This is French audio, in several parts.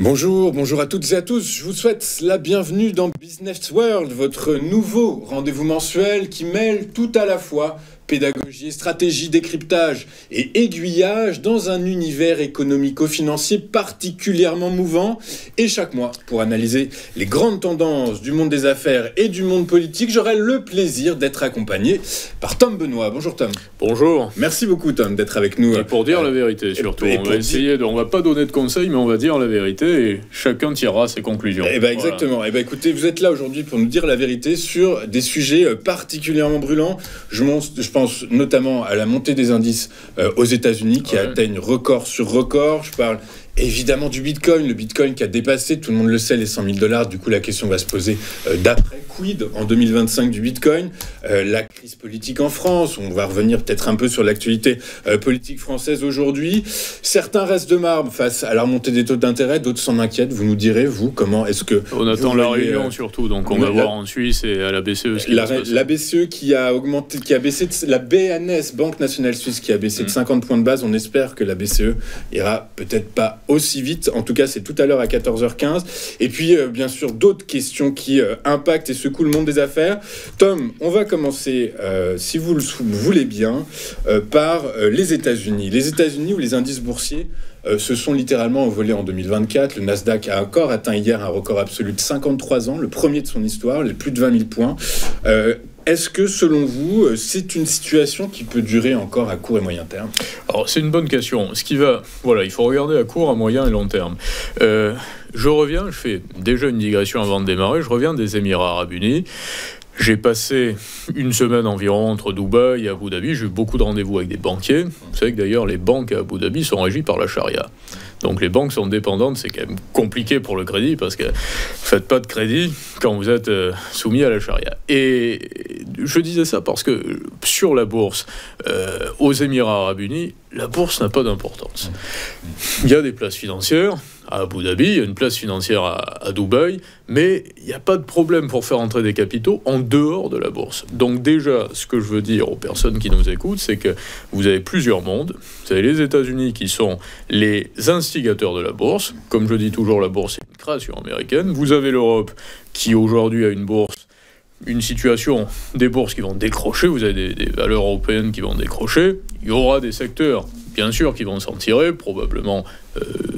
Bonjour, bonjour à toutes et à tous. Je vous souhaite la bienvenue dans Business World, votre nouveau rendez-vous mensuel qui mêle tout à la fois pédagogie, stratégie, décryptage et aiguillage dans un univers économico-financier particulièrement mouvant. Et chaque mois, pour analyser les grandes tendances du monde des affaires et du monde politique, j'aurai le plaisir d'être accompagné par Tom Benoît. Bonjour Tom. Bonjour. Merci beaucoup Tom d'être avec nous. Et pour dire la vérité surtout. On va pas donner de conseils, mais on va dire la vérité et chacun tirera ses conclusions. Exactement. Voilà. Écoutez, vous êtes là aujourd'hui pour nous dire la vérité sur des sujets particulièrement brûlants. Je pense notamment à la montée des indices aux États-Unis qui atteignent record sur record. Je parle évidemment du Bitcoin, le Bitcoin qui a dépassé, tout le monde le sait, les 100 000 $. Du coup, la question va se poser d'après quid en 2025 du Bitcoin. La crise politique en France, on va revenir peut-être un peu sur l'actualité politique française aujourd'hui. Certains restent de marbre face à la remontée des taux d'intérêt, d'autres s'en inquiètent. Vous nous direz, vous, comment est-ce que... On attend la réunion surtout, donc on va voir en Suisse et à la BCE ce qui va se passer. La BCE qui a augmenté, qui a baissé, la BNS, Banque Nationale Suisse, qui a baissé de 50 points de base. On espère que la BCE ira peut-être pas aussi vite. En tout cas, c'est tout à l'heure à 14h15. Et puis, bien sûr, d'autres questions qui impactent et secouent le monde des affaires. Tom, on va commencer, si vous le voulez bien, par les États-Unis. Les États-Unis où les indices boursiers se sont littéralement envolés en 2024. Le Nasdaq a encore atteint hier un record absolu de 53 ans, le premier de son histoire, les plus de 20 000 points. Est-ce que, selon vous, c'est une situation qui peut durer encore à court et moyen terme ? Alors, c'est une bonne question. Il faut regarder à court, à moyen et long terme. Je fais déjà une digression avant de démarrer, je reviens des Émirats Arabes Unis. J'ai passé une semaine environ entre Dubaï et Abu Dhabi. J'ai eu beaucoup de rendez-vous avec des banquiers. Vous savez que d'ailleurs, les banques à Abu Dhabi sont régies par la charia. Donc les banques sont dépendantes, c'est quand même compliqué pour le crédit parce que vous ne faites pas de crédit quand vous êtes soumis à la charia. Et je disais ça parce que sur la bourse, aux Émirats Arabes Unis, la bourse n'a pas d'importance. Il y a des places financières à Abu Dhabi, il y a une place financière à Dubaï, mais il n'y a pas de problème pour faire entrer des capitaux en dehors de la bourse. Donc déjà, ce que je veux dire aux personnes qui nous écoutent, c'est que vous avez plusieurs mondes. Vous avez les États-Unis qui sont les instigateurs de la bourse. Comme je dis toujours, la bourse est une création américaine. Vous avez l'Europe qui aujourd'hui a une situation des bourses qui vont décrocher. Vous avez des valeurs européennes qui vont décrocher. Il y aura des secteurs, bien sûr, qui vont s'en tirer, probablement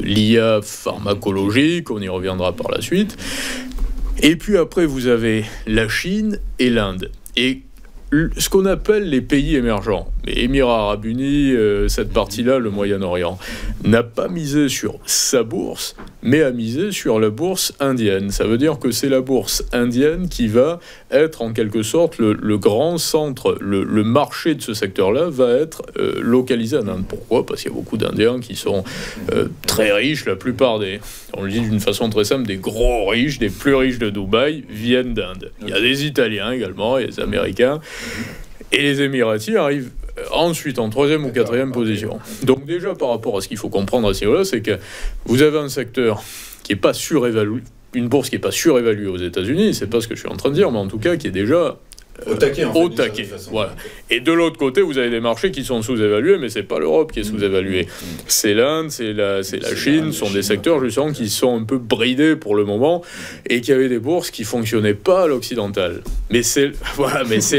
l'IA pharmacologique, on y reviendra par la suite. Et puis après, vous avez la Chine et l'Inde. Et ce qu'on appelle les pays émergents, les Émirats Arabes Unis, cette partie-là, le Moyen-Orient, n'a pas misé sur sa bourse, mais a misé sur la bourse indienne. Ça veut dire que c'est la bourse indienne qui va être en quelque sorte le grand centre, le marché de ce secteur-là va être localisé en Inde. Pourquoi ? Parce qu'il y a beaucoup d'Indiens qui sont très riches, la plupart on le dit d'une façon très simple, des gros riches, des plus riches de Dubaï viennent d'Inde. Il y a des Italiens également, il y a des Américains. Et les Émiratis arrivent ensuite en 3e ou 4e position. Donc déjà, par rapport à ce qu'il faut comprendre à ce niveau-là, c'est que vous avez un secteur qui n'est pas surévalué, une bourse qui n'est pas surévaluée aux États-Unis, c'est pas ce que je suis en train de dire, mais en tout cas qui est déjà au taquet, voilà. Et de l'autre côté, vous avez des marchés qui sont sous-évalués, mais c'est pas l'Europe qui est sous-évaluée. C'est l'Inde, c'est la Chine, sont des secteurs justement qui sont un peu bridés pour le moment et qui avaient des bourses qui fonctionnaient pas à l'occidental. Mais c'est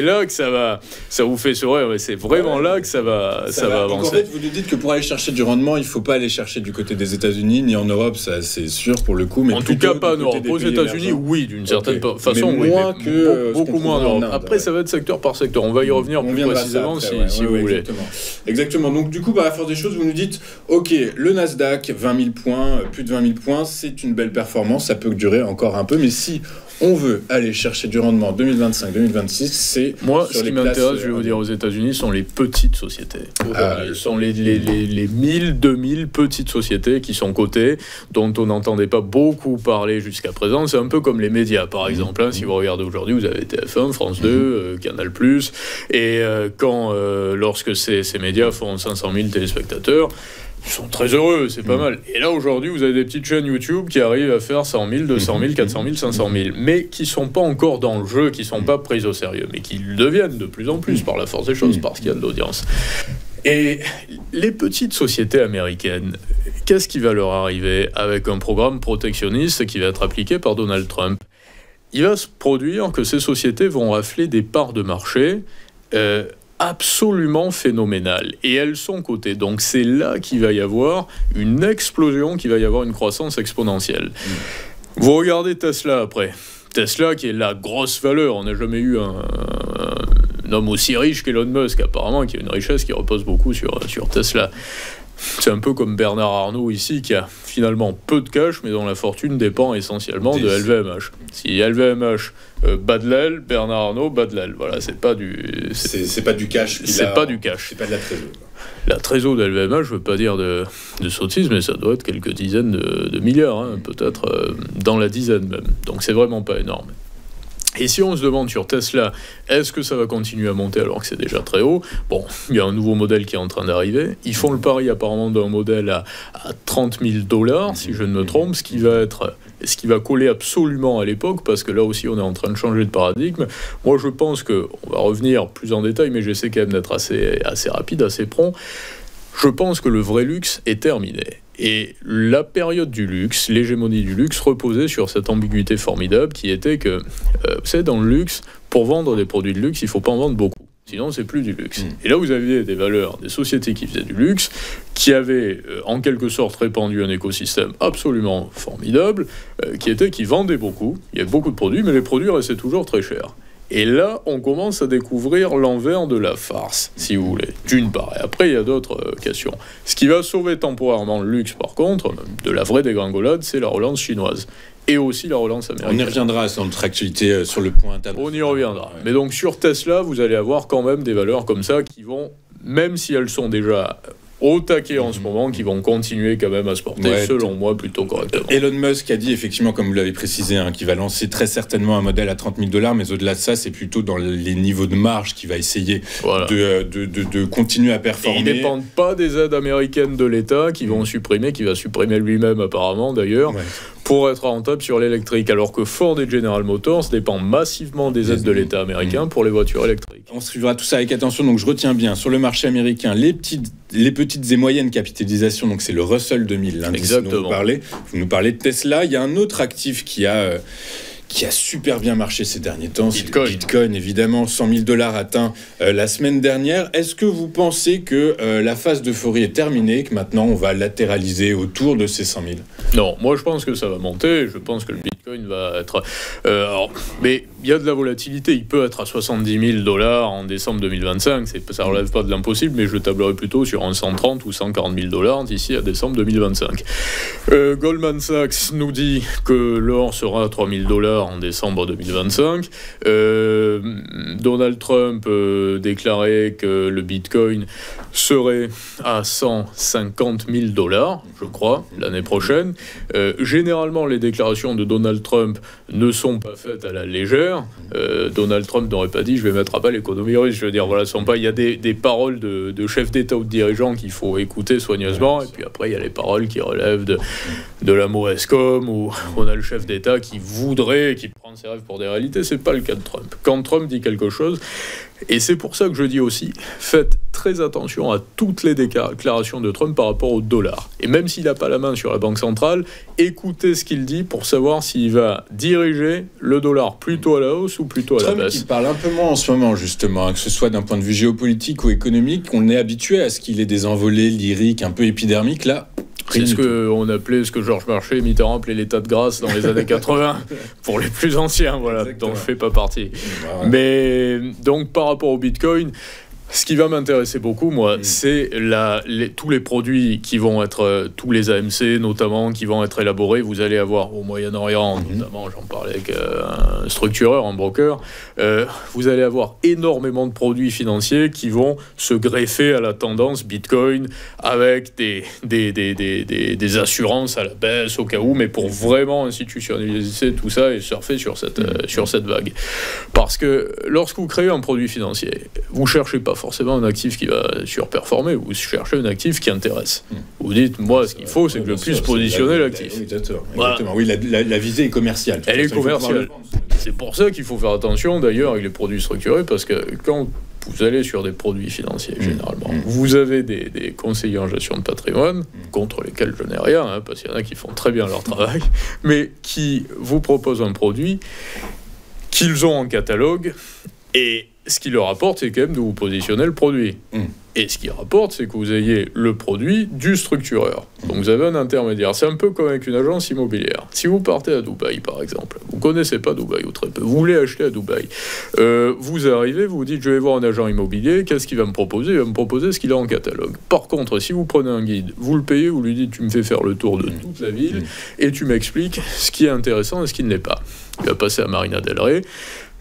là que ça vous fait sourire. Mais c'est vraiment là que ça va avancer. Donc en fait, vous nous dites que pour aller chercher du rendement, il faut pas aller chercher du côté des États-Unis ni en Europe, ça c'est sûr pour le coup. Mais en tout cas, pas en Europe. Aux États-Unis, oui, d'une certaine façon, mais moins que beaucoup moins en Europe. Après, ça va être secteur par secteur. On va y revenir plus précisément si vous voulez. Exactement. Donc, du coup, à la force des choses, vous nous dites, OK, le Nasdaq, 20 000 points, plus de 20 000 points, c'est une belle performance. Ça peut durer encore un peu. Mais si on veut aller chercher du rendement 2025-2026, c'est... Moi, ce qui m'intéresse, je vais vous dire, aux États-Unis, sont les petites sociétés. Ce sont les 1000, 2000 petites sociétés qui sont cotées, dont on n'entendait pas beaucoup parler jusqu'à présent. C'est un peu comme les médias, par exemple. Si vous regardez aujourd'hui, vous avez TF1, France 2, Canal+. Et lorsque ces médias font 500 000 téléspectateurs, ils sont très heureux, c'est pas mal. Et là, aujourd'hui, vous avez des petites chaînes YouTube qui arrivent à faire 100 000, 200 000, 400 000, 500 000, mais qui sont pas encore dans le jeu, qui sont pas prises au sérieux, mais qui le deviennent de plus en plus par la force des choses, parce qu'il y a de l'audience. Et les petites sociétés américaines, qu'est-ce qui va leur arriver avec un programme protectionniste qui va être appliqué par Donald Trump ? Il va se produire que ces sociétés vont rafler des parts de marché absolument phénoménales. Et elles sont cotées. Donc c'est là qu'il va y avoir une explosion, qu'il va y avoir une croissance exponentielle. Vous regardez Tesla après. Tesla qui est la grosse valeur. On n'a jamais eu un homme aussi riche qu'Elon Musk, apparemment, qui a une richesse qui repose beaucoup sur Tesla. C'est un peu comme Bernard Arnault ici, qui a finalement peu de cash, mais dont la fortune dépend essentiellement de LVMH. Si LVMH bat de l'aile, Bernard Arnault bat de l'aile. Voilà, c'est pas du... C'est pas du cash. C'est pas du cash. C'est pas de la trésor. La trésor de LVMH, je veux pas dire de sottise, mais ça doit être quelques dizaines de milliards, hein, peut-être dans la dizaine même. Donc c'est vraiment pas énorme. Et si on se demande sur Tesla, est-ce que ça va continuer à monter alors que c'est déjà très haut ? Bon, il y a un nouveau modèle qui est en train d'arriver. Ils font le pari apparemment d'un modèle à $30 000, si je ne me trompe, ce qui va coller absolument à l'époque, parce que là aussi on est en train de changer de paradigme. Moi je pense qu'on va revenir plus en détail, mais j'essaie quand même d'être assez rapide, assez prompt. Je pense que le vrai luxe est terminé. Et la période du luxe, l'hégémonie du luxe, reposait sur cette ambiguïté formidable qui était que, vous savez, dans le luxe, pour vendre des produits de luxe, il ne faut pas en vendre beaucoup. Sinon, c'est plus du luxe. Et là, vous aviez des valeurs, des sociétés qui faisaient du luxe, qui avaient, en quelque sorte, répandu un écosystème absolument formidable, qui vendait beaucoup. Il y avait beaucoup de produits, mais les produits restaient toujours très chers. Et là, on commence à découvrir l'envers de la farce, si vous voulez, d'une part. Et après, il y a d'autres questions. Ce qui va sauver temporairement le luxe, par contre, de la vraie dégringolade, c'est la relance chinoise. Et aussi la relance américaine. On y reviendra sur notre actualité sur le point international. On y reviendra. Ouais. Mais donc, sur Tesla, vous allez avoir quand même des valeurs comme ça qui vont, même si elles sont déjà au taquet en ce moment, qui vont continuer quand même à se porter, selon moi, plutôt correctement. Elon Musk a dit, effectivement, comme vous l'avez précisé, qu'il va lancer très certainement un modèle à $30 000, mais au-delà de ça, c'est plutôt dans les niveaux de marge qu'il va essayer de continuer à performer. Et ils ne dépendent pas des aides américaines de l'État qui va supprimer lui-même apparemment d'ailleurs, pour être rentable sur l'électrique, alors que Ford et General Motors dépendent massivement des aides de l'État américain pour les voitures électriques. On suivra tout ça avec attention, donc je retiens bien, sur le marché américain, les petites et moyennes capitalisations, donc c'est le Russell 2000, l'indice dont vous nous parlez de Tesla. Il y a un autre actif qui a super bien marché ces derniers temps, c'est Bitcoin, évidemment, $100 000 atteint la semaine dernière. Est-ce que vous pensez que la phase d'euphorie est terminée, que maintenant on va latéraliser autour de ces 100 000 ? Non, moi je pense que ça va monter, je pense que le Bitcoin va être... mais il y a de la volatilité, il peut être à $70 000 en décembre 2025, ça ne relève pas de l'impossible, mais je tablerai plutôt sur un 130 ou $140 000 d'ici à décembre 2025. Goldman Sachs nous dit que l'or sera à $3 000 en décembre 2025. Donald Trump déclarait que le Bitcoin serait à $150 000, je crois, l'année prochaine. Généralement, les déclarations de Donald Trump ne sont pas faites à la légère. Donald Trump n'aurait pas dit « je vais mettre à bas l'économie russe ». Je veux dire, voilà, il y a des paroles de chefs d'État ou de dirigeants qu'il faut écouter soigneusement. Et puis après, il y a les paroles qui relèvent de la mauvaise com, où on a le chef d'État qui voudrait, qui prend ses rêves pour des réalités. C'est pas le cas de Trump. Quand Trump dit quelque chose, et c'est pour ça que je dis aussi, faites très attention à toutes les déclarations de Trump par rapport au dollar. Et même s'il n'a pas la main sur la Banque centrale, écoutez ce qu'il dit pour savoir s'il va diriger le dollar plutôt à la hausse ou plutôt à la baisse. Trump, il parle un peu moins en ce moment, justement, que ce soit d'un point de vue géopolitique ou économique. On est habitué à ce qu'il ait des envolées lyriques un peu épidermiques, là. C'est ce que Georges Marchais et Mitterrand appelaient l'état de grâce dans les années 80, pour les plus anciens, voilà, exactement, dont je ne fais pas partie. Ouais. Mais donc, par rapport au Bitcoin, ce qui va m'intéresser beaucoup, moi, c'est tous les produits qui vont être, tous les AMC notamment, qui vont être élaborés. Vous allez avoir au Moyen-Orient, notamment, j'en parlais avec un structureur, un broker, vous allez avoir énormément de produits financiers qui vont se greffer à la tendance Bitcoin avec des assurances à la baisse au cas où, mais pour vraiment institutionnaliser tout ça et surfer sur cette vague. Parce que lorsque vous créez un produit financier, vous ne cherchez pas forcément un actif qui va surperformer, vous cherchez un actif qui intéresse. Vous dites, moi, ce qu'il faut, c'est que je puisse positionner l'actif. Exactement. Oui, la visée est commerciale. Elle est commerciale. C'est pour ça qu'il faut faire attention d'ailleurs avec les produits structurés, parce que quand vous allez sur des produits financiers, généralement, vous avez des conseillers en gestion de patrimoine, contre lesquels je n'ai rien, hein, parce qu'il y en a qui font très bien leur travail, mais qui vous proposent un produit qu'ils ont en catalogue, et ce qui leur apporte, c'est quand même de vous positionner le produit. Et ce qui rapporte, c'est que vous ayez le produit du structureur. Donc vous avez un intermédiaire. C'est un peu comme avec une agence immobilière. Si vous partez à Dubaï, par exemple, vous ne connaissez pas Dubaï ou très peu, vous voulez acheter à Dubaï, vous arrivez, vous vous dites, je vais voir un agent immobilier, qu'est-ce qu'il va me proposer ? Il va me proposer ce qu'il a en catalogue. Par contre, si vous prenez un guide, vous le payez, vous lui dites, tu me fais faire le tour de toute la ville, et tu m'expliques ce qui est intéressant et ce qui ne l'est pas. Il va passer à Marina del Rey.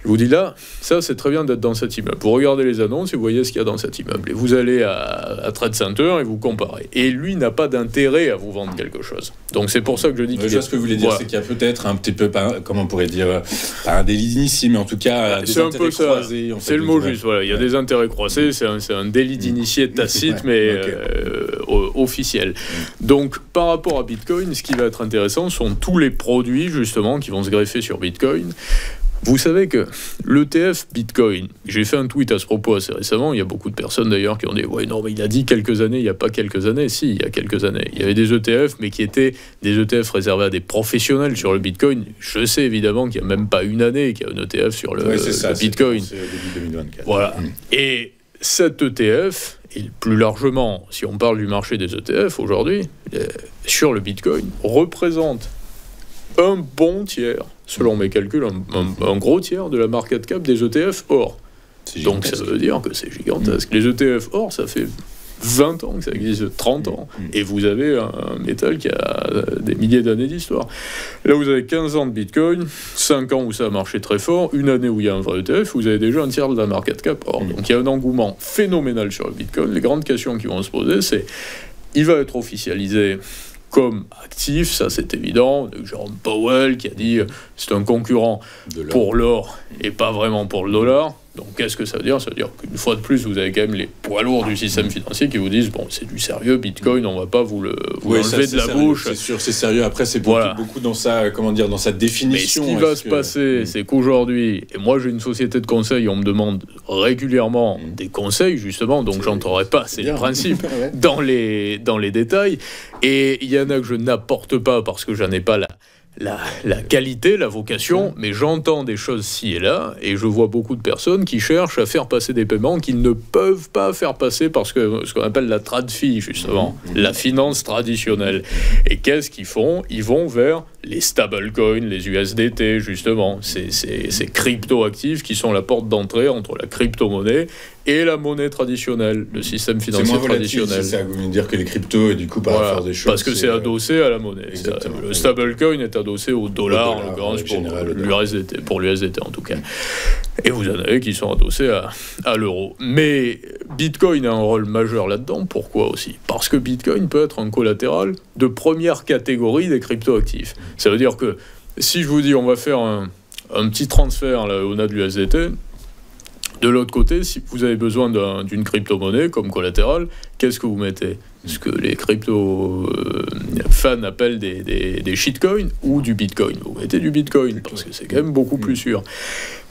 Je vous dis là, ça c'est très bien d'être dans cet immeuble. Vous regardez les annonces et vous voyez ce qu'il y a dans cet immeuble. Et vous allez à Trade Center et vous comparez. Et lui n'a pas d'intérêt à vous vendre quelque chose. Donc c'est pour ça que je dis que... ce que vous voulez dire, c'est qu'il y a peut-être un petit peu, comment on pourrait dire, pas un délit d'initié, mais en tout cas des intérêts croisés. C'est le mot juste, voilà. Il y a des intérêts croisés, c'est un délit d'initié tacite, mais officiel. Donc par rapport à Bitcoin, ce qui va être intéressant sont tous les produits justement qui vont se greffer sur Bitcoin. Vous savez que l'ETF Bitcoin, j'ai fait un tweet à ce propos assez récemment, il y a beaucoup de personnes d'ailleurs qui ont dit « Ouais, non, mais il a dit quelques années, il n'y a pas quelques années. » Si, il y a quelques années. Il y avait des ETF, mais qui étaient des ETF réservés à des professionnels sur le Bitcoin. Je sais évidemment qu'il n'y a même pas une année qu'il y a un ETF sur le Bitcoin. C'est début 2024. Voilà. Et cet ETF, et plus largement, si on parle du marché des ETF aujourd'hui, sur le Bitcoin, représente un bon tiers, selon mes calculs, un gros tiers de la market cap des ETF or. Donc ça veut dire que c'est gigantesque. Les ETF or, ça fait 20 ans que ça existe, 30 ans. Et vous avez un métal qui a des milliers d'années d'histoire. Là, vous avez 15 ans de Bitcoin, 5 ans où ça a marché très fort, une année où il y a un vrai ETF, vous avez déjà un tiers de la market cap or. Donc il y a un engouement phénoménal sur le Bitcoin. Les grandes questions qui vont se poser, c'est il va être officialisé comme actif, ça c'est évident. Jérôme Powell qui a dit c'est un concurrent pour l'or et pas vraiment pour le dollar. Donc qu'est-ce que ça veut dire ? Ça veut dire qu'une fois de plus, vous avez quand même les poids lourds du système financier qui vous disent bon, c'est du sérieux, Bitcoin, on va pas vous enlever de la bouche. C'est sûr, c'est sérieux. Après, c'est beaucoup dans sa, dans sa définition. Mais ce qui va se passer, c'est qu'aujourd'hui, et moi j'ai une société de conseil, on me demande régulièrement des conseils justement, donc j'entrerai pas, c'est le principe, dans les détails. Et il y en a que je n'apporte pas parce que j'en ai pas la qualité, la vocation, mais j'entends des choses ci et là, et je vois beaucoup de personnes qui cherchent à faire passer des paiements qu'ils ne peuvent pas faire passer parce que ce qu'on appelle la trad-fi, justement, la finance traditionnelle. Et qu'est-ce qu'ils font ? Ils vont vers les stablecoins, les USDT, justement, ces crypto-actifs qui sont la porte d'entrée entre la crypto-monnaie et la monnaie traditionnelle, le système financier traditionnel. C'est à dire que les cryptos, et du coup, par faire des choses... Parce que c'est adossé à la monnaie. Le stablecoin est adossé au dollar, en l'occurrence, pour l'USDT en tout cas. Et vous en avez qui sont adossés à l'euro. Mais Bitcoin a un rôle majeur là-dedans. Pourquoi aussi ? Parce que Bitcoin peut être un collatéral de première catégorie des crypto-actifs. Ça veut dire que si je vous dis on va faire un petit transfert là, au-delà de l'USDT, de l'autre côté, si vous avez besoin d'une crypto-monnaie comme collatéral, qu'est-ce que vous mettez ? Ce que les crypto-fans appellent des shitcoins ou du Bitcoin. Vous mettez du Bitcoin, parce que c'est quand même beaucoup plus sûr.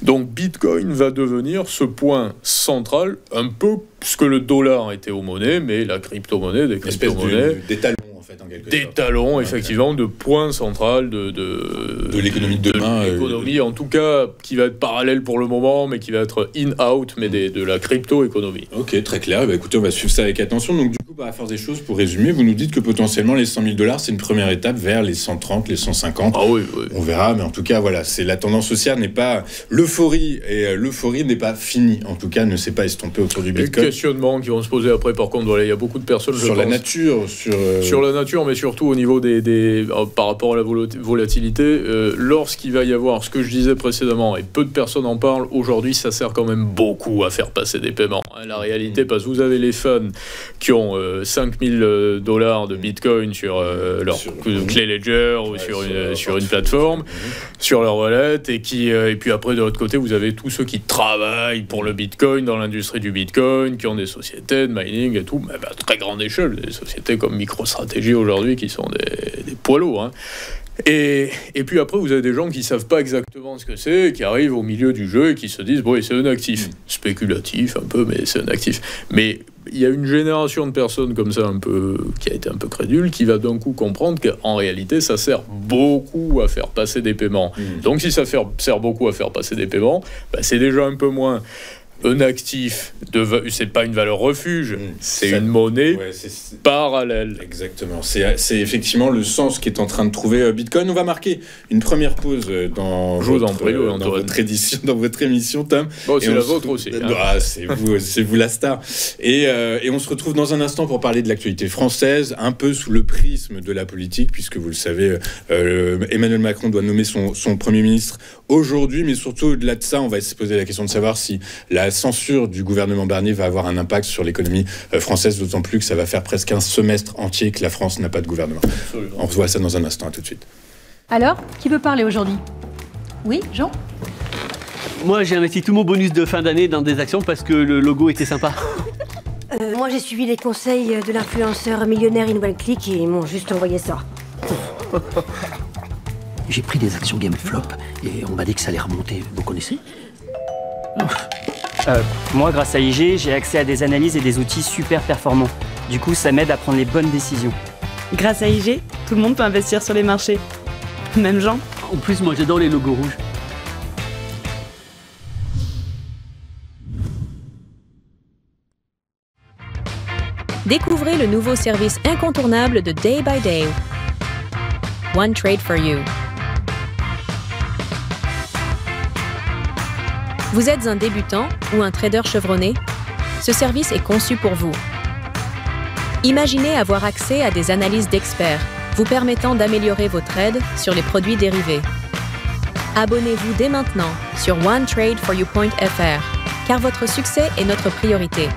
Donc Bitcoin va devenir ce point central, un peu ce que le dollar était aux monnaies, mais la crypto-monnaie, des crypto-monnaies... Des talons, en fait, en quelque sorte. Des talons, effectivement, de point central de l'économie de demain. L'économie, en tout cas, qui va être parallèle pour le moment, mais qui va être in-out, mais de la crypto-économie. Ok, très clair. Bah, écoutez, on va suivre ça avec attention. Donc, du coup, à force des choses, pour résumer, vous nous dites que potentiellement les 100 000 $, c'est une première étape vers les 130, les 150. Ah oui. On verra, mais en tout cas, voilà, c'est la tendance haussière n'est pas l'euphorie, et l'euphorie n'est pas finie. En tout cas, ne s'est pas estompée autour du Bitcoin. Les questionnements qui vont se poser après, par contre, voilà, il y a beaucoup de personnes sur la nature, sur la nature, mais surtout au niveau par rapport à la volatilité. Lorsqu'il va y avoir ce que je disais précédemment, et peu de personnes en parlent aujourd'hui, ça sert quand même beaucoup à faire passer des paiements. La réalité, parce que vous avez les fans qui ont 5 000 $ de Bitcoin sur leur clé Ledger ou sur une plateforme, sur leur wallet, et puis après, de l'autre côté, vous avez tous ceux qui travaillent pour le Bitcoin, dans l'industrie du Bitcoin, qui ont des sociétés de mining et tout, mais à très grande échelle, des sociétés comme MicroStrategy stratégie aujourd'hui qui sont des poids lourds. Hein. Et puis après, vous avez des gens qui ne savent pas exactement ce que c'est, qui arrivent au milieu du jeu et qui se disent, bon, c'est un actif. Spéculatif un peu, mais c'est un actif. Mais il y a une génération de personnes comme ça, qui a été un peu crédule, qui va d'un coup comprendre qu'en réalité, ça sert beaucoup à faire passer des paiements. Donc si ça sert beaucoup à faire passer des paiements, c'est déjà un peu moins un actif, c'est pas une valeur refuge, c'est une monnaie parallèle. Exactement. C'est effectivement le sens qu'est en train de trouver Bitcoin. On va marquer une première pause dans votre émission, Tom. Bon, c'est la vôtre aussi. Hein. C'est vous la star. Et on se retrouve dans un instant pour parler de l'actualité française, un peu sous le prisme de la politique, puisque vous le savez, Emmanuel Macron doit nommer son Premier ministre aujourd'hui, mais surtout au-delà de ça, on va se poser la question de savoir si la censure du gouvernement Barnier va avoir un impact sur l'économie française, d'autant plus que ça va faire presque un semestre entier que la France n'a pas de gouvernement. Absolument. On voit ça dans un instant, à tout de suite. Alors, qui veut parler aujourd'hui ? Oui, Jean ? Moi, j'ai investi tout mon bonus de fin d'année dans des actions parce que le logo était sympa. Moi, j'ai suivi les conseils de l'influenceur millionnaire In One Click et ils m'ont juste envoyé ça. J'ai pris des actions GameFlop et on m'a dit que ça allait remonter. Vous connaissez ? Moi, grâce à IG, j'ai accès à des analyses et des outils super performants. Du coup, ça m'aide à prendre les bonnes décisions. Grâce à IG, tout le monde peut investir sur les marchés. Même Jean. En plus, moi, j'adore les logos rouges. Découvrez le nouveau service incontournable de Day by Day. One Trade for You. Vous êtes un débutant ou un trader chevronné? Ce service est conçu pour vous. Imaginez avoir accès à des analyses d'experts, vous permettant d'améliorer vos trades sur les produits dérivés. Abonnez-vous dès maintenant sur onetradeforyou.fr, car votre succès est notre priorité.